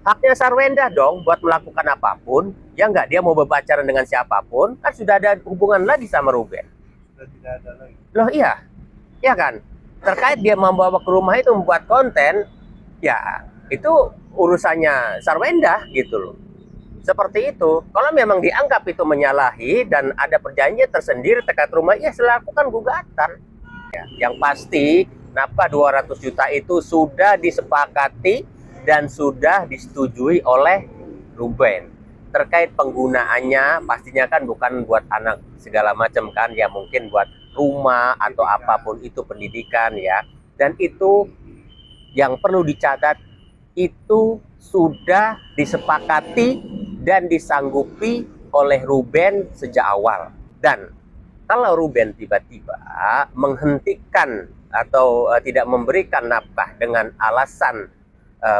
Haknya Sarwenda dong buat melakukan apapun. Ya nggak, dia mau berpacaran dengan siapapun, kan sudah ada hubungan lagi sama Ruben. Sudah tidak ada lagi. Loh iya, ya kan? Terkait dia membawa ke rumah itu membuat konten, ya itu urusannya Sarwenda gitu loh. Seperti itu. Kalau memang dianggap itu menyalahi dan ada perjanjian tersendiri terkait rumah, ya silakan gugatan. Ya, yang pasti nafkah 200 juta itu sudah disepakati dan sudah disetujui oleh Ruben. Terkait penggunaannya pastinya kan bukan buat anak segala macam kan, ya mungkin buat rumah atau apapun itu, pendidikan ya. Dan itu yang perlu dicatat, itu sudah disepakati dan disanggupi oleh Ruben sejak awal. Dan kalau Ruben tiba-tiba menghentikan atau tidak memberikan nafkah dengan alasan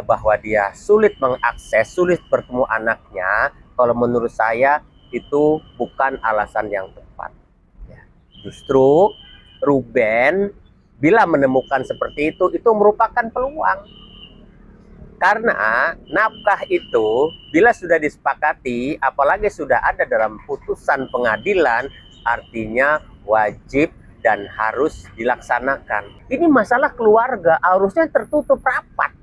bahwa dia sulit mengakses, sulit bertemu anaknya, kalau menurut saya itu bukan alasan yang tepat. Ya. Justru Ruben bila menemukan seperti itu merupakan peluang. Karena nafkah itu bila sudah disepakati, apalagi sudah ada dalam putusan pengadilan, artinya wajib dan harus dilaksanakan. Ini masalah keluarga, harusnya tertutup rapat.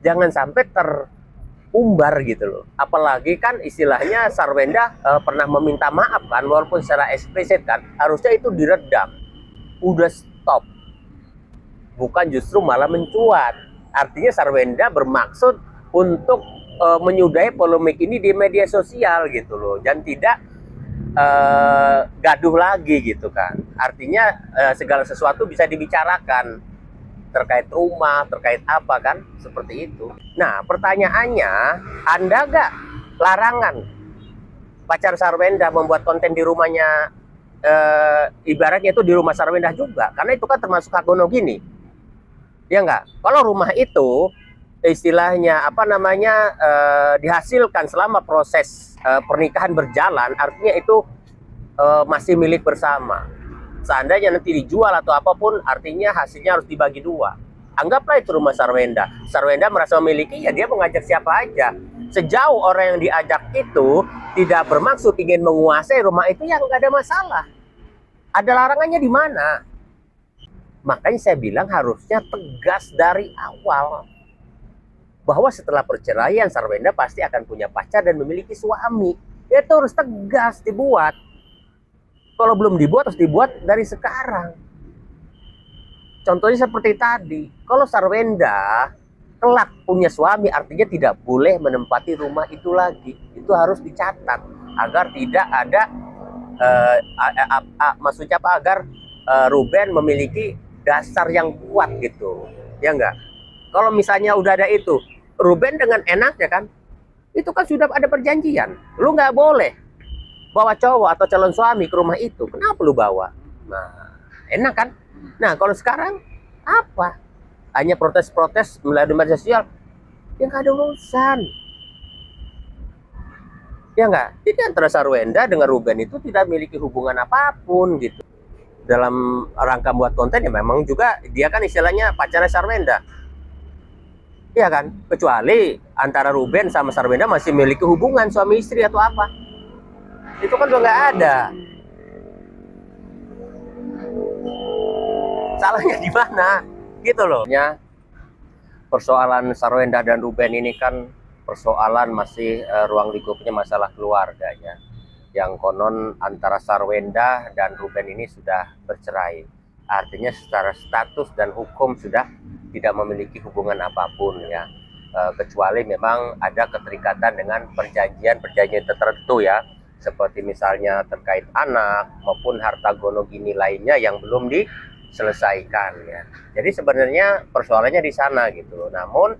Jangan sampai terumbar gitu loh. Apalagi kan istilahnya Sarwenda pernah meminta maaf kan, walaupun secara eksplisit kan, harusnya itu diredam. Udah stop. Bukan justru malah mencuat. Artinya Sarwenda bermaksud untuk menyudahi polemik ini di media sosial gitu loh, dan tidak gaduh lagi gitu kan. Artinya segala sesuatu bisa dibicarakan terkait rumah, terkait apa kan, seperti itu. Nah pertanyaannya, Anda gak larangan pacar Sarwenda membuat konten di rumahnya, ibaratnya itu di rumah Sarwenda juga, karena itu kan termasuk hak gonogini. Ya enggak, kalau rumah itu istilahnya apa namanya dihasilkan selama proses pernikahan berjalan, artinya itu masih milik bersama. Seandainya nanti dijual atau apapun, artinya hasilnya harus dibagi dua. Anggaplah itu rumah Sarwenda. Sarwenda merasa memiliki, ya dia mengajak siapa aja. Sejauh orang yang diajak itu tidak bermaksud ingin menguasai rumah itu, ya nggak ada masalah. Ada larangannya di mana? Makanya saya bilang harusnya tegas dari awal bahwa setelah perceraian Sarwenda pasti akan punya pacar dan memiliki suami. Itu harus tegas dibuat. Kalau belum dibuat, harus dibuat dari sekarang. Contohnya seperti tadi, kalau Sarwenda kelak punya suami, artinya tidak boleh menempati rumah itu lagi. Itu harus dicatat agar tidak ada maksudnya apa, agar Ruben memiliki dasar yang kuat gitu, ya enggak. Kalau misalnya udah ada itu, Ruben dengan enaknya kan, itu kan sudah ada perjanjian, lu nggak boleh bawa cowok atau calon suami ke rumah itu, kenapa lu bawa? Nah enak kan. Nah kalau sekarang apa, hanya protes-protes melalui media sosial, yang nggak ada urusan, ya enggak. Jadi antara Sarwenda dengan Ruben itu tidak memiliki hubungan apapun gitu. Dalam rangka buat konten ya memang juga dia kan istilahnya pacarnya Sarwenda, iya kan, kecuali antara Ruben sama Sarwenda masih memiliki hubungan suami istri atau apa, itu kan udah nggak ada. Salahnya di mana gitu loh ya. Persoalan Sarwenda dan Ruben ini kan persoalan masih ruang lingkupnya masalah keluarga ya, yang konon antara Sarwenda dan Ruben ini sudah bercerai. Artinya secara status dan hukum sudah tidak memiliki hubungan apapun ya. Kecuali memang ada keterikatan dengan perjanjian tertentu ya. Seperti misalnya terkait anak maupun harta gonogini lainnya yang belum diselesaikan ya. Jadi sebenarnya persoalannya di sana gitu. Namun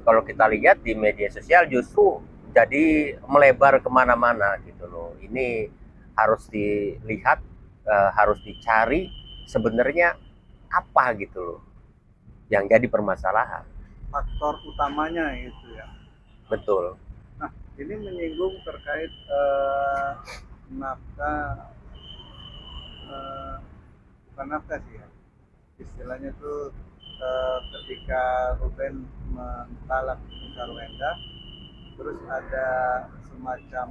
kalau kita lihat di media sosial justru jadi melebar kemana-mana gitu loh. Ini harus dilihat, harus dicari sebenarnya apa gitu loh yang jadi permasalahan. Faktor utamanya itu ya. Betul. Nah ini menyinggung terkait nafkah, bukan nafkah sih ya, istilahnya tuh ketika Ruben mentalak Sarwenda, terus ada semacam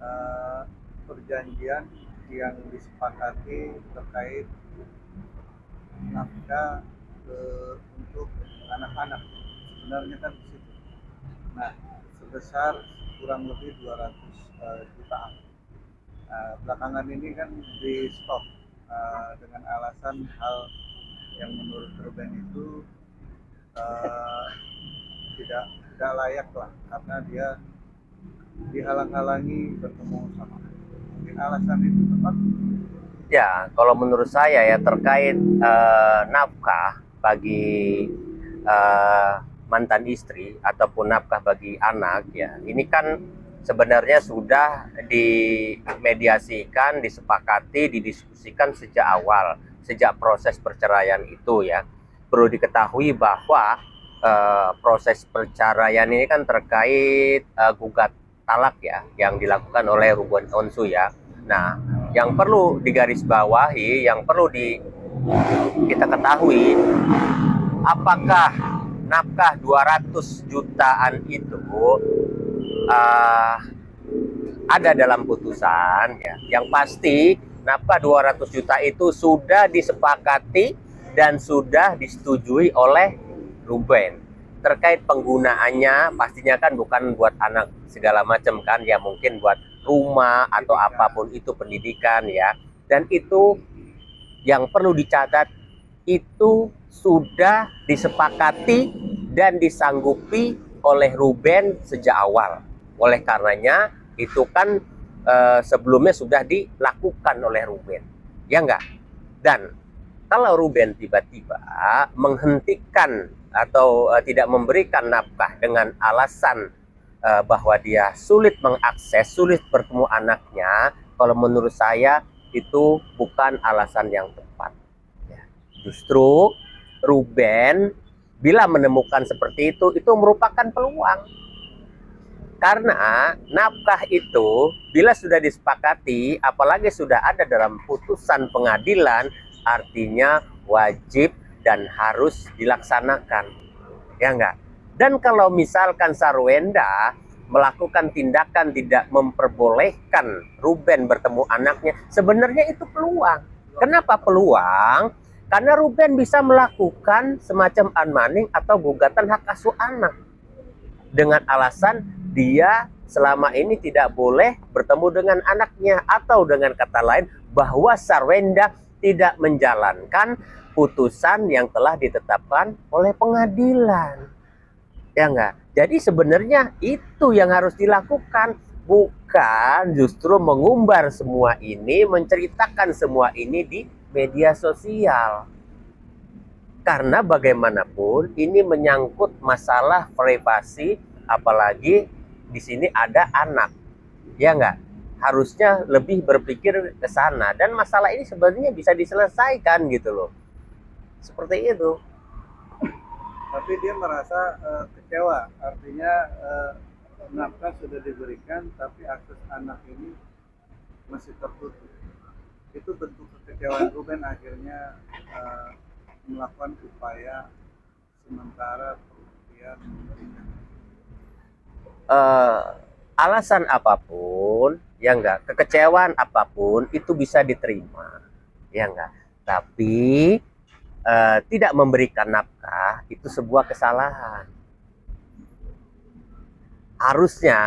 eh, perjanjian yang disepakati terkait nafkah untuk anak-anak, sebenarnya kan di situ. Nah, sebesar kurang lebih 200 jutaan. Belakangan ini kan di stop dengan alasan hal yang menurut Ruben itu eh, tidak tidak layak lah, karena dia dihalang-halangi bertemu sama. Mungkin alasan itu tepat. Ya, kalau menurut saya ya terkait nafkah bagi mantan istri ataupun nafkah bagi anak ya, ini kan sebenarnya sudah dimediasikan, disepakati, didiskusikan sejak awal, sejak proses perceraian itu ya. Perlu diketahui bahwa proses perceraian ini kan terkait gugat talak ya, yang dilakukan oleh Ruben Onsu ya. Nah, yang perlu digarisbawahi, yang perlu kita ketahui, apakah nafkah 200 jutaan itu ada dalam putusan ya. Yang pasti nafkah 200 juta itu sudah disepakati dan sudah disetujui oleh Ruben. Terkait penggunaannya pastinya kan bukan buat anak segala macam kan ya, mungkin buat rumah atau apapun itu, pendidikan ya. Dan itu yang perlu dicatat, itu sudah disepakati dan disanggupi oleh Ruben sejak awal. Oleh karenanya itu kan sebelumnya sudah dilakukan oleh Ruben, ya enggak? Dan kalau Ruben tiba-tiba menghentikan atau tidak memberikan nafkah dengan alasan bahwa dia sulit mengakses, sulit bertemu anaknya, kalau menurut saya itu bukan alasan yang tepat. Ya. Justru Ruben bila menemukan seperti itu merupakan peluang. Karena nafkah itu bila sudah disepakati, apalagi sudah ada dalam putusan pengadilan, artinya wajib dan harus dilaksanakan, ya enggak? Dan kalau misalkan Sarwenda melakukan tindakan tidak memperbolehkan Ruben bertemu anaknya, sebenarnya itu peluang. Kenapa peluang? Karena Ruben bisa melakukan semacam unmanning atau gugatan hak asuh anak dengan alasan dia selama ini tidak boleh bertemu dengan anaknya, atau dengan kata lain bahwa Sarwenda tidak menjalankan putusan yang telah ditetapkan oleh pengadilan, ya enggak? Jadi sebenarnya itu yang harus dilakukan, bukan justru mengumbar semua ini, menceritakan semua ini di media sosial. Karena bagaimanapun ini menyangkut masalah privasi, apalagi di sini ada anak, ya enggak? Harusnya lebih berpikir ke sana, dan masalah ini sebenarnya bisa diselesaikan gitu loh. Seperti itu. Tapi dia merasa kecewa, artinya nafkah sudah diberikan tapi akses anak ini masih tertutup. Itu bentuk kekecewaan Ruben, akhirnya melakukan upaya sementara kemudian memberikan. Alasan apapun, ya enggak, kekecewaan apapun itu bisa diterima, ya enggak. Tapi tidak memberikan nafkah itu sebuah kesalahan. Harusnya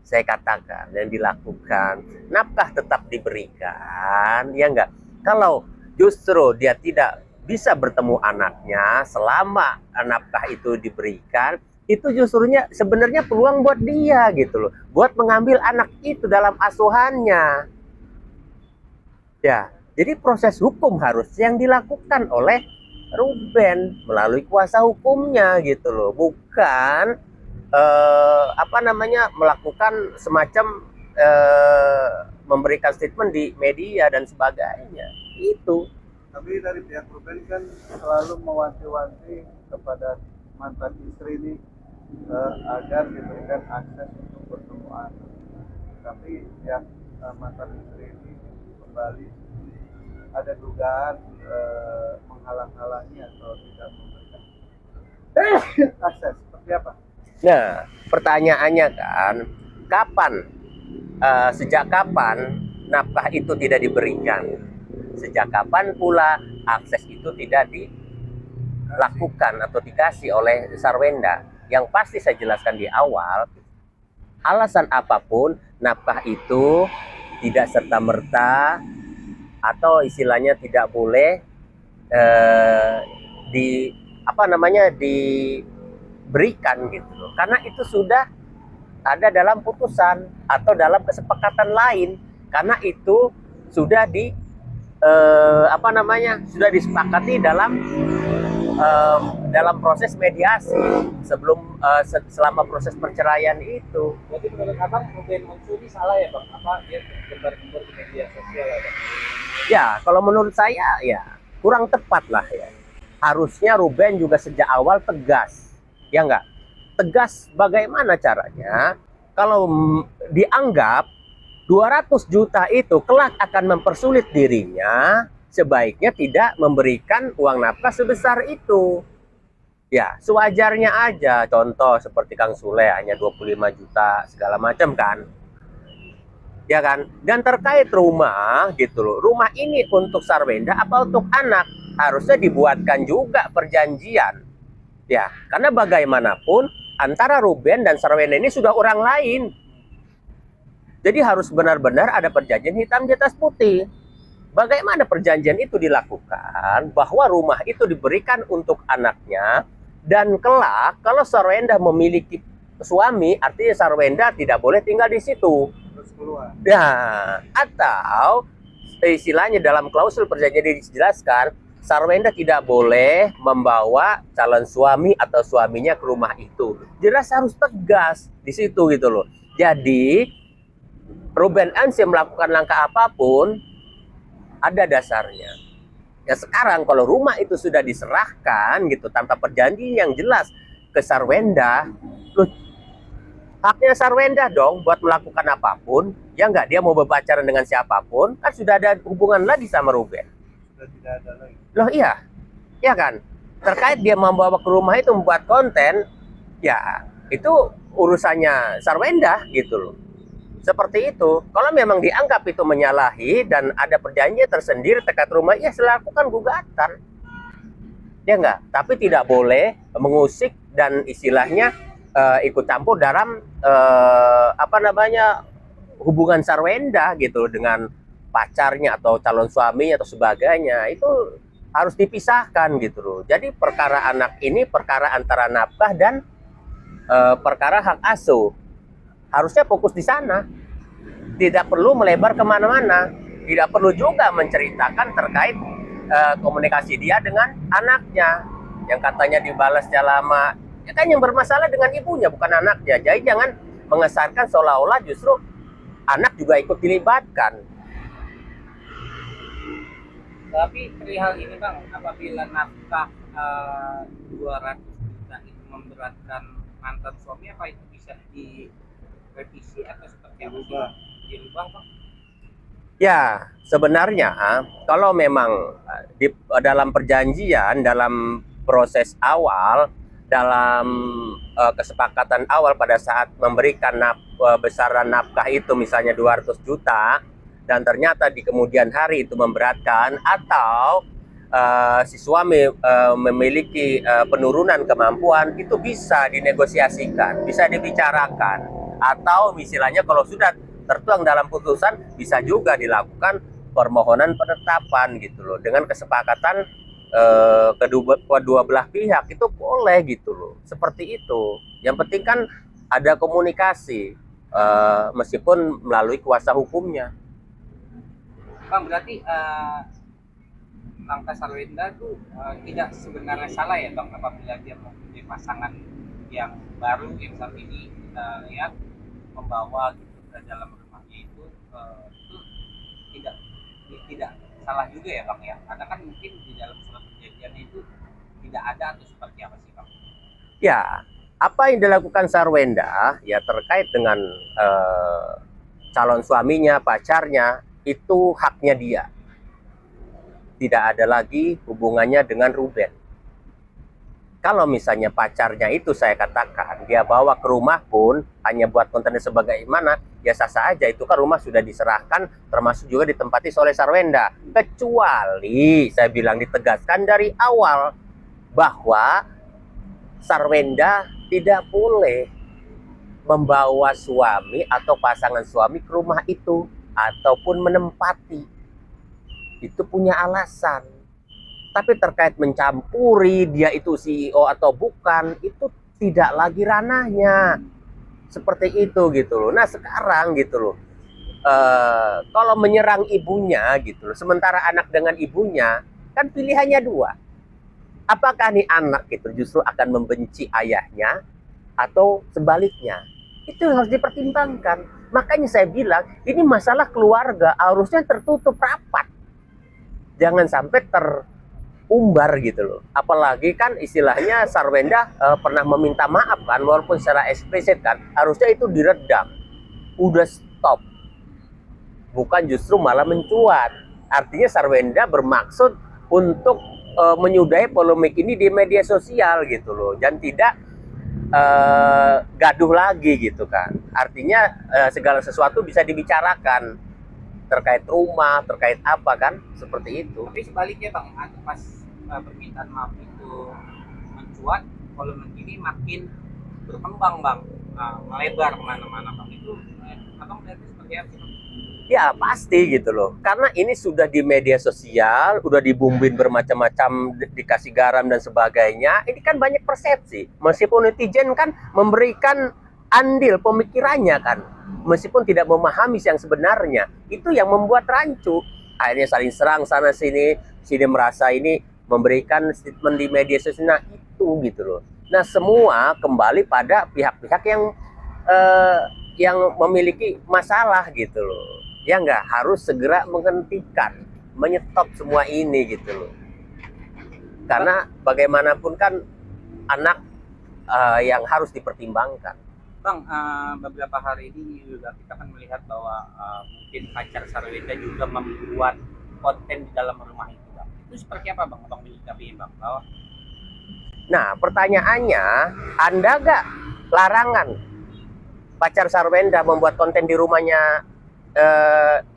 saya katakan yang dilakukan, nafkah tetap diberikan, ya enggak. Kalau justru dia tidak bisa bertemu anaknya selama nafkah itu diberikan, itu justrunya sebenarnya peluang buat dia gitu loh, buat mengambil anak itu dalam asuhannya. Ya, jadi proses hukum harus yang dilakukan oleh Ruben melalui kuasa hukumnya gitu loh, bukan melakukan semacam memberikan statement di media dan sebagainya. Itu. Tapi dari pihak Ruben kan selalu mewanti-wanti kepada mantan istri ini agar diberikan akses untuk bertemu anak. Tapi pihak mantan istri ini kembali ada dugaan menghalang-halangi atau tidak memberikan akses seperti apa? Nah, pertanyaannya kan, sejak kapan nafkah itu tidak diberikan? Sejak kapan pula akses itu tidak dilakukan atau dikasih oleh Sarwenda? Yang pasti saya jelaskan di awal, alasan apapun nafkah itu tidak serta-merta atau istilahnya tidak boleh diberikan gitu loh. Karena itu sudah ada dalam putusan atau dalam kesepakatan lain. Karena itu sudah sudah disepakati dalam proses mediasi selama proses perceraian itu. Jadi menurut Abang Ruben Onsu ini salah ya Bang? Apa dia gembar-gembor di media sosial ya Bang? Ya, kalau menurut saya ya kurang tepat lah ya. Harusnya Ruben juga sejak awal tegas, ya enggak? Tegas bagaimana caranya kalau dianggap 200 juta itu kelak akan mempersulit dirinya, sebaiknya tidak memberikan uang nafkah sebesar itu. Ya, sewajarnya aja. Contoh seperti Kang Sule hanya 25 juta segala macam kan. Ya kan? Dan terkait rumah gitu loh. Rumah ini untuk Sarwenda apa untuk anak? Harusnya dibuatkan juga perjanjian. Ya, karena bagaimanapun antara Ruben dan Sarwenda ini sudah orang lain. Jadi harus benar-benar ada perjanjian hitam di atas putih. Bagaimana perjanjian itu dilakukan bahwa rumah itu diberikan untuk anaknya, dan kelak kalau Sarwenda memiliki suami, artinya Sarwenda tidak boleh tinggal di situ. Terus keluar. Nah, atau istilahnya dalam klausul perjanjian dijelaskan, Sarwenda tidak boleh membawa calon suami atau suaminya ke rumah itu. Jelas harus tegas di situ gitu loh. Jadi Ruben Onsu melakukan langkah apapun ada dasarnya. Ya sekarang kalau rumah itu sudah diserahkan gitu tanpa perjanjian yang jelas ke Sarwenda, loh, haknya Sarwenda dong buat melakukan apapun. Ya enggak, dia mau berpacaran dengan siapapun, kan sudah ada hubungan lagi sama Ruben. Sudah tidak ada lagi. Loh iya, ya kan? Terkait dia membawa ke rumah itu membuat konten, ya itu urusannya Sarwenda gitu loh. Seperti itu. Kalau memang dianggap itu menyalahi dan ada perjanjian tersendiri terkait rumah, ya silakan gugatan. Ya enggak? Tapi tidak boleh mengusik dan istilahnya ikut campur dalam hubungan Sarwenda gitu dengan pacarnya atau calon suaminya atau sebagainya. Itu harus dipisahkan gitu loh. Jadi perkara anak ini perkara antara nafkah dan perkara hak asuh. Harusnya fokus di sana. Tidak perlu melebar kemana-mana. Tidak perlu juga menceritakan terkait komunikasi dia dengan anaknya. Yang katanya dibalasnya lama. Ya kan yang bermasalah dengan ibunya, bukan anaknya. Jadi jangan mengesankan seolah-olah justru anak juga ikut dilibatkan. Tapi perihal ini Bang, apabila nafkah 200 juta itu memberatkan mantan suami, apa itu bisa direvisi atau seperti apa sih? Dirubah Bang? Ya, sebenarnya kalau memang dalam perjanjian, dalam proses awal, dalam kesepakatan awal pada saat memberikan besaran nafkah itu misalnya 200 juta, dan ternyata di kemudian hari itu memberatkan, atau si suami memiliki penurunan kemampuan, itu bisa dinegosiasikan, bisa dibicarakan, atau misalnya kalau sudah tertuang dalam putusan bisa juga dilakukan permohonan penetapan gitu loh, dengan kesepakatan kedua belah pihak, itu boleh gitu loh, seperti itu. Yang penting kan ada komunikasi meskipun melalui kuasa hukumnya. Bang, berarti langkah Sarwenda itu tidak sebenarnya salah ya Bang, apabila dia mempunyai pasangan yang baru yang saat ini kita lihat membawa gitu ke dalam rumahnya itu tidak salah juga ya Bang ya, karena kan mungkin di dalam surat perjanjian itu tidak ada atau seperti apa sih Bang? Ya, apa yang dilakukan Sarwenda ya terkait dengan calon suaminya, pacarnya, itu haknya dia. tidak ada lagi hubungannya dengan Ruben. Kalau misalnya pacarnya itu saya katakan, dia bawa ke rumah pun hanya buat kontennya sebagaimana, ya sah-sah aja. Itu kan rumah sudah diserahkan, termasuk juga ditempati oleh Sarwenda. Kecuali, saya bilang ditegaskan dari awal, bahwa Sarwenda tidak boleh membawa suami atau pasangan suami ke rumah itu, ataupun menempati. Itu punya alasan. Tapi terkait mencampuri dia itu CEO atau bukan, itu tidak lagi ranahnya. Seperti itu gitu loh. Nah sekarang gitu loh, kalau menyerang ibunya gitu loh, sementara anak dengan ibunya, kan pilihannya dua. Apakah nih anak gitu justru akan membenci ayahnya, atau sebaliknya? Itu harus dipertimbangkan. Makanya saya bilang, ini masalah keluarga harusnya tertutup rapat. Jangan sampai umbar gitu loh. Apalagi kan istilahnya Sarwenda pernah meminta maaf kan, walaupun secara eksplisit kan, harusnya itu diredam. Udah stop. Bukan justru malah mencuat. Artinya Sarwenda bermaksud untuk menyudahi polemik ini di media sosial gitu loh. Dan tidak gaduh lagi gitu kan. Artinya segala sesuatu bisa dibicarakan. Terkait rumah, terkait apa kan, seperti itu. Tapi sebaliknya Bang, pas permintaan maaf itu mencuat, polemik ini makin berkembang Bang, melebar kemana-mana Bang. Itu Abang melihatnya seperti apa sih Bang? Ya pasti gitu loh, karena ini sudah di media sosial, udah dibumbuin bermacam-macam, dikasih garam dan sebagainya. Ini kan banyak persepsi, meskipun netizen kan memberikan andil pemikirannya kan, meskipun tidak memahami yang sebenarnya. Itu yang membuat rancu, akhirnya saling serang sana sini merasa ini memberikan statement di media sosial. Nah itu gitu loh. Nah semua kembali pada pihak-pihak yang memiliki masalah gitu loh. Ya nggak, harus segera menghentikan, menyetop semua ini gitu loh. Karena bagaimanapun kan anak yang harus dipertimbangkan. Bang, beberapa hari ini juga kita kan melihat bahwa mungkin pacar Sarwenda juga membuat konten di dalam rumah itu Bang. Itu seperti apa Bang? Abang menyikapinya Bang? Bahwa... Nah pertanyaannya, Anda gak larangan pacar Sarwenda membuat konten di rumahnya,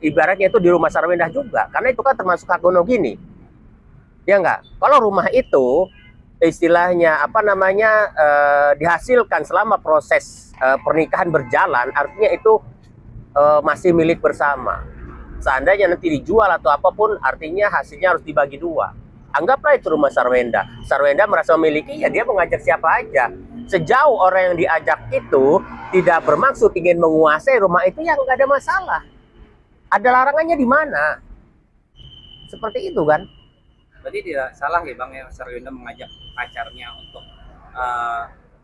ibaratnya itu di rumah Sarwenda juga? Karena itu kan termasuk hak gonogini. Ya enggak? Kalau rumah itu istilahnya apa namanya dihasilkan selama proses pernikahan berjalan, artinya itu masih milik bersama. Seandainya nanti dijual atau apapun, artinya hasilnya harus dibagi dua. Anggaplah itu rumah Sarwenda. Sarwenda merasa memiliki, ya dia mengajak siapa aja. Sejauh orang yang diajak itu tidak bermaksud ingin menguasai rumah itu, ya nggak ada masalah. Ada larangannya di mana? Seperti itu kan? Berarti tidak salah ya Bang ya Sarwenda mengajak pacarnya untuk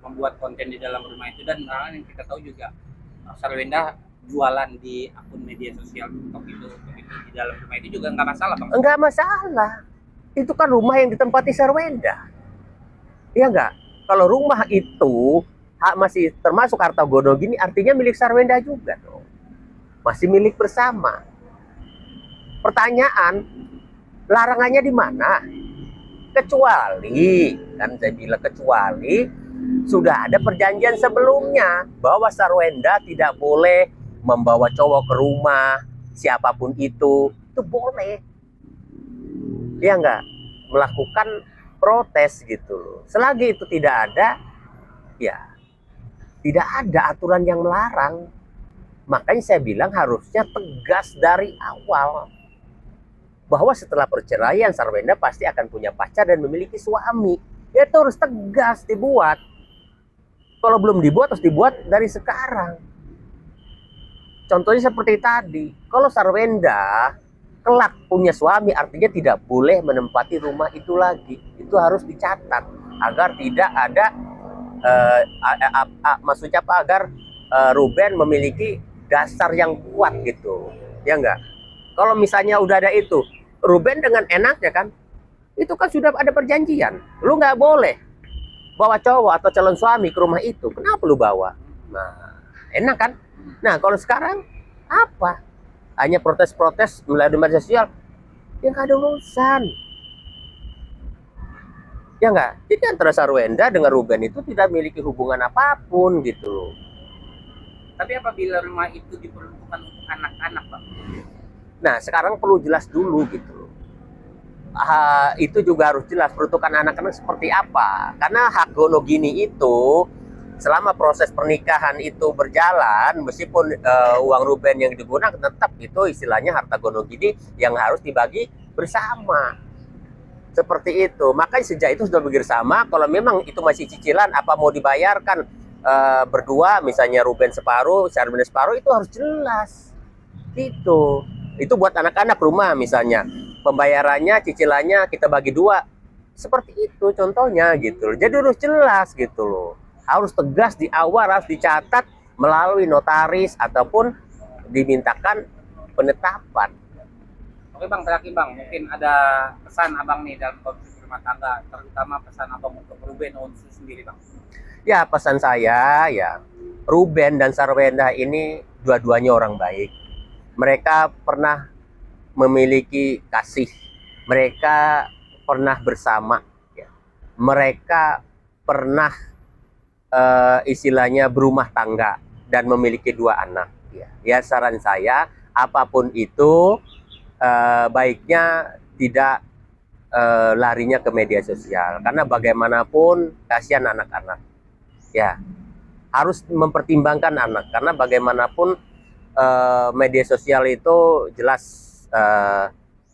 membuat konten di dalam rumah itu. Dan yang kita tahu juga Sarwenda jualan di akun media sosial TikTok itu di dalam rumah itu juga nggak masalah Bang? Nggak masalah. Itu kan rumah yang ditempati Sarwenda. Iya nggak? Kalau rumah itu masih termasuk harta gonogini, artinya milik Sarwenda juga dong. Masih milik bersama. Pertanyaan, larangannya di mana? Kecuali, kan saya bilang kecuali sudah ada perjanjian sebelumnya bahwa Sarwenda tidak boleh membawa cowok ke rumah, siapapun itu boleh. Ya enggak, melakukan protes gitu loh. Selagi itu tidak ada, ya tidak ada aturan yang melarang. Makanya saya bilang harusnya tegas dari awal bahwa setelah perceraian Sarwenda pasti akan punya pacar dan memiliki suami. Ya itu harus tegas dibuat. Kalau belum dibuat, harus dibuat dari sekarang. Contohnya seperti tadi, kalau Sarwenda kelak punya suami, artinya tidak boleh menempati rumah itu lagi. Itu harus dicatat agar tidak ada maksudnya apa, agar Ruben memiliki dasar yang kuat gitu. Ya enggak? Kalau misalnya udah ada itu, Ruben dengan enaknya kan, itu kan sudah ada perjanjian. Lu nggak boleh bawa cowok atau calon suami ke rumah itu. Kenapa lu bawa? Nah, enak kan? Nah, kalau sekarang apa? Hanya protes-protes melalui media sosial. Ya nggak ada urusan. Ya nggak? Jadi antara Sarwenda dengan Ruben itu tidak memiliki hubungan apapun gitu loh. Tapi apabila rumah itu diperuntukkan untuk anak-anak, Bang? Nah, sekarang perlu jelas dulu gitu loh. Itu juga harus jelas peruntukan anak-anak seperti apa. Karena hak gonogini itu selama proses pernikahan itu berjalan, meskipun uang Ruben yang digunakan, tetap itu istilahnya harta gonogini yang harus dibagi bersama. Seperti itu. Makanya sejak itu sudah bersama. Kalau memang itu masih cicilan, apa mau dibayarkan berdua, misalnya Ruben separuh, Sarwenda separuh, itu harus jelas. Gitu. Itu buat anak-anak rumah misalnya. Pembayarannya, cicilannya kita bagi dua. Seperti itu contohnya gitu loh. Jadi harus jelas gitu loh. Harus tegas di awal, harus dicatat melalui notaris ataupun dimintakan penetapan. Oke Bang, terakhir Bang, mungkin ada pesan Abang nih dalam konflik rumah tangga, terutama pesan Abang untuk Ruben Onsu sendiri Bang. Ya, pesan saya ya, Ruben dan Sarwenda ini dua-duanya orang baik. Mereka pernah memiliki kasih, mereka pernah bersama, ya. Mereka pernah istilahnya berumah tangga dan memiliki 2 anak. Ya, saran saya apapun itu baiknya tidak larinya ke media sosial, karena bagaimanapun kasihan anak-anak. Ya, harus mempertimbangkan anak, karena bagaimanapun media sosial itu jelas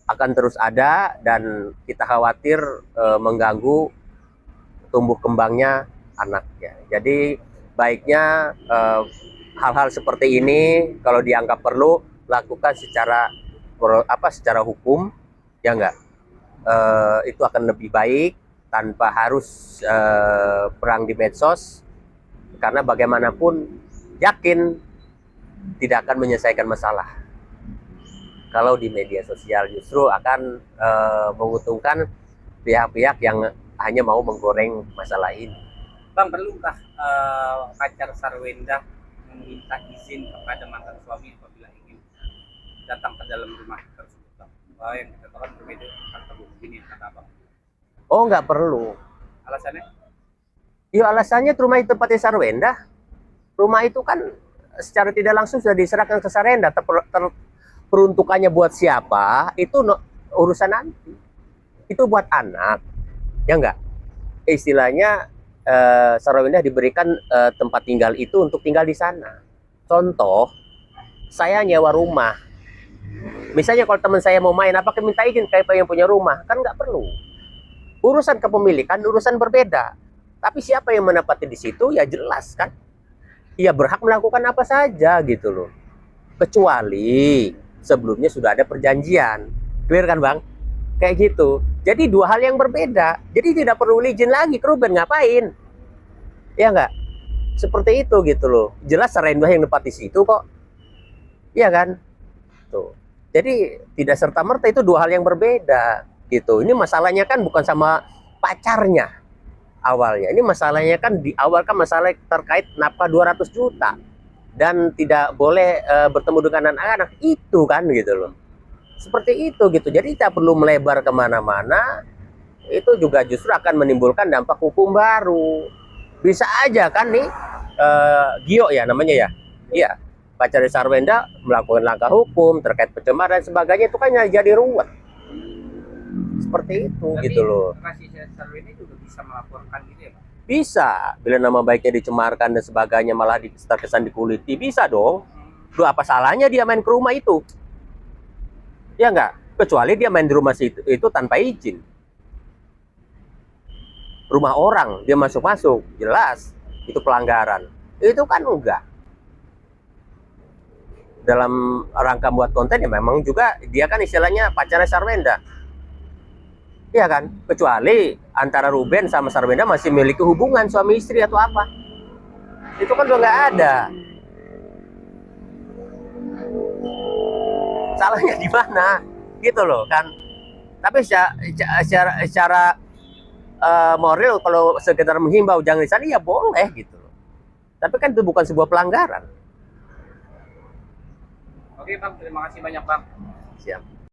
akan terus ada dan kita khawatir mengganggu tumbuh kembangnya anak ya. Jadi baiknya hal-hal seperti ini kalau dianggap perlu lakukan secara hukum, ya enggak, itu akan lebih baik tanpa harus perang di medsos, karena bagaimanapun yakin tidak akan menyelesaikan masalah. Kalau di media sosial justru akan menguntungkan pihak-pihak yang hanya mau menggoreng masalah ini. Bang, perlukah pacar Sarwenda meminta izin kepada mantan suami apabila ingin datang ke dalam rumah tersebut, Bang? Yang kita tahu kan berbeda kata begini kata Bang. Oh, nggak perlu. Alasannya? Ya alasannya rumah itu tempatnya Sarwenda. Rumah itu kan secara tidak langsung sudah diserahkan ke Sarwenda. Peruntukannya buat siapa itu urusan nanti. Itu buat anak, ya enggak? Istilahnya Sarwenda diberikan tempat tinggal itu untuk tinggal di sana. Contoh, saya nyewa rumah. Misalnya kalau teman saya mau main, apakah minta izin kayak yang punya rumah? Kan nggak perlu. Urusan kepemilikan, urusan berbeda. Tapi siapa yang menempati di situ, ya jelas kan. Ia berhak melakukan apa saja gitu loh. Kecuali sebelumnya sudah ada perjanjian. Clear kan Bang? Kayak gitu. Jadi 2 hal yang berbeda. Jadi tidak perlu izin lagi ke Ruben, ngapain? Ya enggak? Seperti itu gitu loh. Jelas Sarwenda yang tempat di situ kok. Iya kan? Tuh. Jadi tidak serta-merta itu 2 hal yang berbeda gitu. Ini masalahnya kan bukan sama pacarnya awalnya. Ini masalahnya kan di awal kan masalah terkait nafkah 200 juta dan tidak boleh bertemu dengan anak-anak itu kan gitu loh. Seperti itu gitu. Jadi tidak perlu melebar kemana-mana. Itu juga justru akan menimbulkan dampak hukum baru. Bisa aja kan nih Gio ya namanya ya. Iya. Pacar Sarwenda melakukan langkah hukum terkait pencemaran dan sebagainya, itu kan jadi ruwet. Seperti itu. Tapi gitu loh. Sarwenda juga bisa melaporkan gitu ya Pak? Bisa. Bila nama baiknya dicemarkan dan sebagainya malah terkesan dikuliti, bisa dong. Loh, apa salahnya dia main ke rumah itu? Ya enggak? Kecuali dia main di rumah itu tanpa izin. Rumah orang, dia masuk-masuk, jelas itu pelanggaran. Itu kan enggak. Dalam rangka buat konten ya memang juga dia kan istilahnya pacarnya Sarwenda. Iya kan? Kecuali antara Ruben sama Sarwenda masih memiliki hubungan suami istri atau apa. Itu kan udah nggak ada. Salahnya di mana? Gitu loh kan. Tapi secara moral kalau sekedar menghimbau jangan di sana ya boleh gitu loh. Tapi kan itu bukan sebuah pelanggaran. Oke Bang, terima kasih banyak Bang. Siap.